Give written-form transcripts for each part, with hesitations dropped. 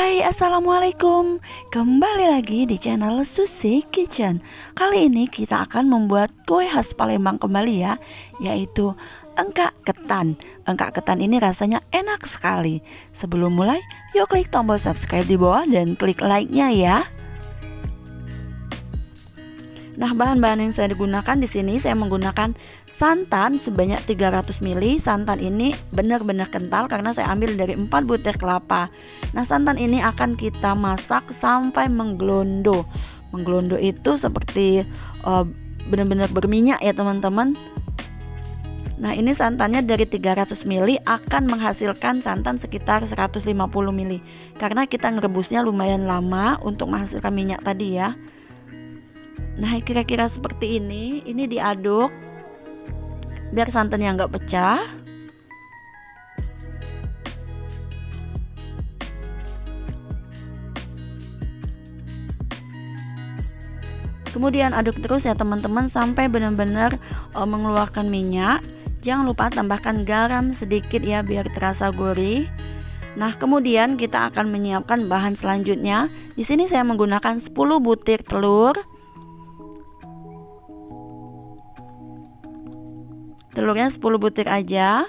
Hai, assalamualaikum. Kembali lagi di channel Susi Kitchen. Kali ini kita akan membuat kue khas Palembang kembali ya, yaitu engkak ketan. Engkak ketan ini rasanya enak sekali. Sebelum mulai, yuk klik tombol subscribe di bawah dan klik like-nya ya. Nah, bahan-bahan yang saya digunakan di sini, saya menggunakan santan sebanyak 300 ml. Santan ini benar-benar kental karena saya ambil dari 4 butir kelapa. Nah, santan ini akan kita masak sampai menggelondo. Menggelondo itu seperti benar-benar berminyak ya teman-teman. Nah, ini santannya dari 300 ml akan menghasilkan santan sekitar 150 ml. Karena kita ngerebusnya lumayan lama untuk menghasilkan minyak tadi ya. Nah, kira-kira seperti ini diaduk biar santannya nggak pecah. Kemudian aduk terus ya teman-teman sampai benar-benar mengeluarkan minyak. Jangan lupa tambahkan garam sedikit ya biar terasa gurih. Nah, kemudian kita akan menyiapkan bahan selanjutnya. Di sini saya menggunakan 10 butir telur. Telurnya 10 butir aja.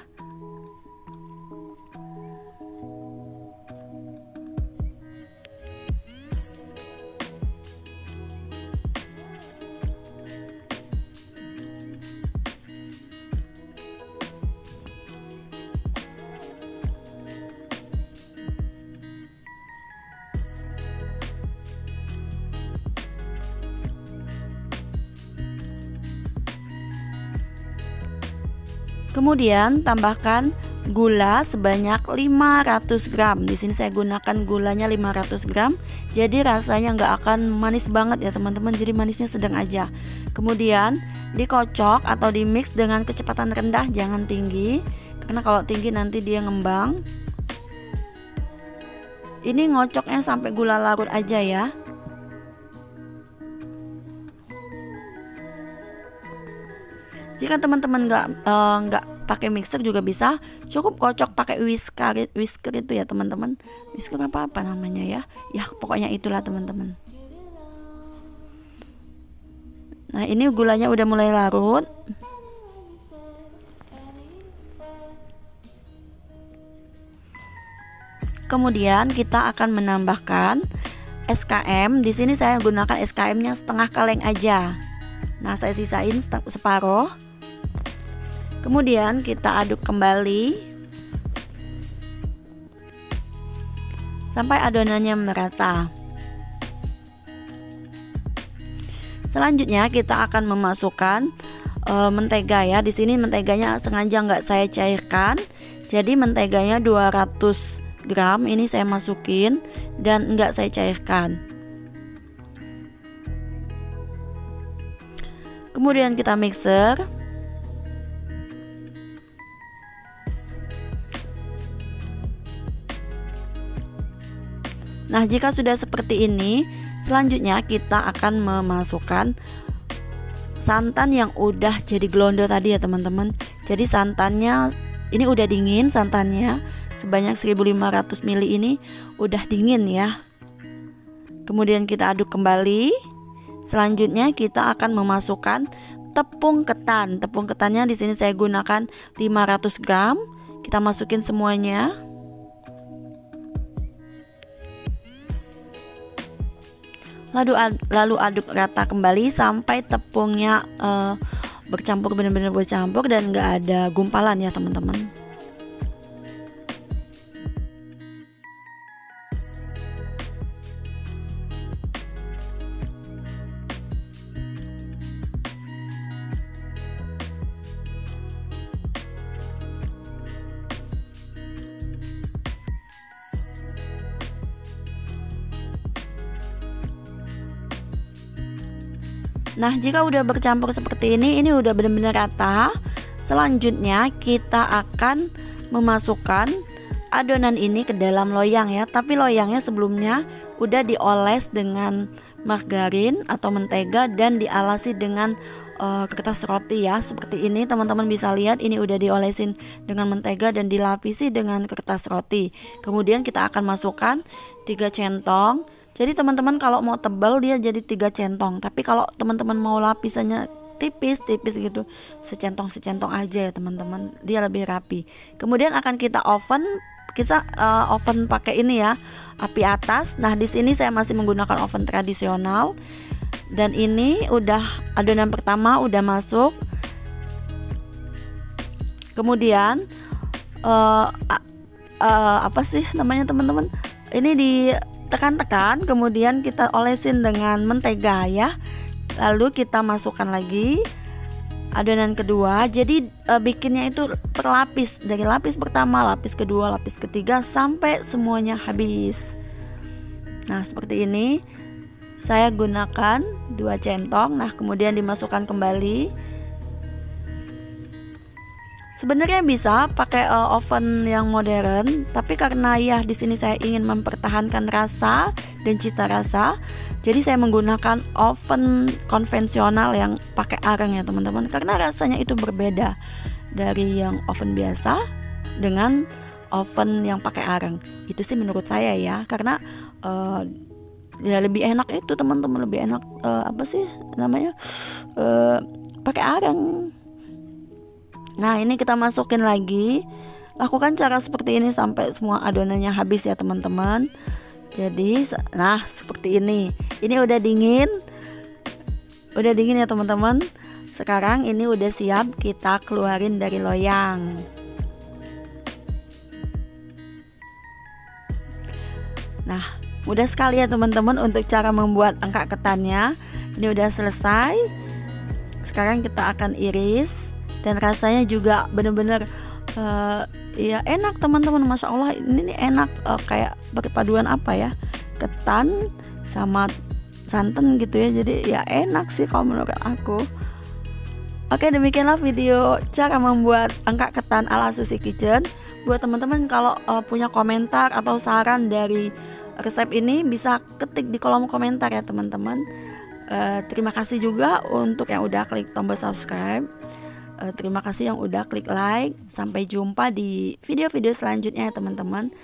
Kemudian tambahkan gula sebanyak 500 gram. Di sini saya gunakan gulanya 500 gram. Jadi rasanya nggak akan manis banget ya teman-teman. Jadi manisnya sedang aja. Kemudian dikocok atau dimix dengan kecepatan rendah, jangan tinggi. Karena kalau tinggi nanti dia ngembang. Ini ngocoknya sampai gula larut aja ya. Jika teman-teman nggak pakai mixer juga bisa, cukup kocok pakai whisker itu ya teman-teman. Whisker apa namanya ya? Ya pokoknya itulah teman-teman. Nah, ini gulanya udah mulai larut. Kemudian kita akan menambahkan SKM. Di sini saya gunakan SKM-nya setengah kaleng aja. Nah, saya sisain separuh. Kemudian kita aduk kembali sampai adonannya merata. Selanjutnya kita akan memasukkan mentega ya. Di sini menteganya sengaja nggak saya cairkan. Jadi menteganya 200 gram ini saya masukin dan nggak saya cairkan. Kemudian kita mixer. Nah, jika sudah seperti ini, selanjutnya kita akan memasukkan santan yang udah jadi gelondo tadi ya teman-teman. Jadi santannya ini udah dingin, santannya sebanyak 1500 ml ini udah dingin ya. Kemudian kita aduk kembali. Selanjutnya kita akan memasukkan tepung ketan. Tepung ketannya di sini saya gunakan 500 gram. Kita masukin semuanya. Lalu aduk rata kembali sampai tepungnya bercampur, benar-benar bercampur dan nggak ada gumpalan ya teman-teman. Nah, jika udah bercampur seperti ini udah benar-benar rata. Selanjutnya kita akan memasukkan adonan ini ke dalam loyang ya. Tapi loyangnya sebelumnya udah dioles dengan margarin atau mentega dan dialasi dengan kertas roti ya. Seperti ini teman-teman bisa lihat, ini udah diolesin dengan mentega dan dilapisi dengan kertas roti. Kemudian kita akan masukkan 3 centong. Jadi teman-teman kalau mau tebal dia jadi 3 centong, tapi kalau teman-teman mau lapisannya tipis-tipis gitu, secentong-secentong aja ya teman-teman, dia lebih rapi. Kemudian akan kita oven pakai ini ya, api atas. Nah di sini saya masih menggunakan oven tradisional. Dan ini udah adonan pertama udah masuk. Kemudian apa sih namanya teman-teman? Ini ditekan-tekan, kemudian kita olesin dengan mentega ya. Lalu kita masukkan lagi adonan kedua. Jadi bikinnya itu per lapis, dari lapis pertama, lapis kedua, lapis ketiga sampai semuanya habis. Nah seperti ini. Saya gunakan 2 centong. Nah kemudian dimasukkan kembali. Sebenarnya bisa pakai oven yang modern, tapi karena ya di sini saya ingin mempertahankan rasa dan cita rasa, jadi saya menggunakan oven konvensional yang pakai arang ya teman-teman. Karena rasanya itu berbeda dari yang oven biasa dengan oven yang pakai arang. Itu sih menurut saya ya, karena ya lebih enak itu teman-teman, lebih enak apa sih namanya, pakai arang. Nah ini kita masukin lagi. Lakukan cara seperti ini sampai semua adonannya habis ya teman-teman. Jadi nah seperti ini. Ini udah dingin ya teman-teman. Sekarang ini udah siap kita keluarin dari loyang. Nah mudah sekali ya teman-teman untuk cara membuat angka ketannya. Ini udah selesai. Sekarang kita akan iris. Dan rasanya juga bener-bener ya enak teman-teman. Masya Allah ini enak, kayak berpaduan apa ya, ketan sama santan gitu ya. Jadi ya enak sih kalau menurut aku. Oke demikianlah video cara membuat angka ketan ala Susi Kitchen. Buat teman-teman kalau punya komentar atau saran dari resep ini bisa ketik di kolom komentar ya teman-teman. Terima kasih juga untuk yang udah klik tombol subscribe. Terima kasih yang udah klik like. Sampai jumpa di video-video selanjutnya ya teman-teman.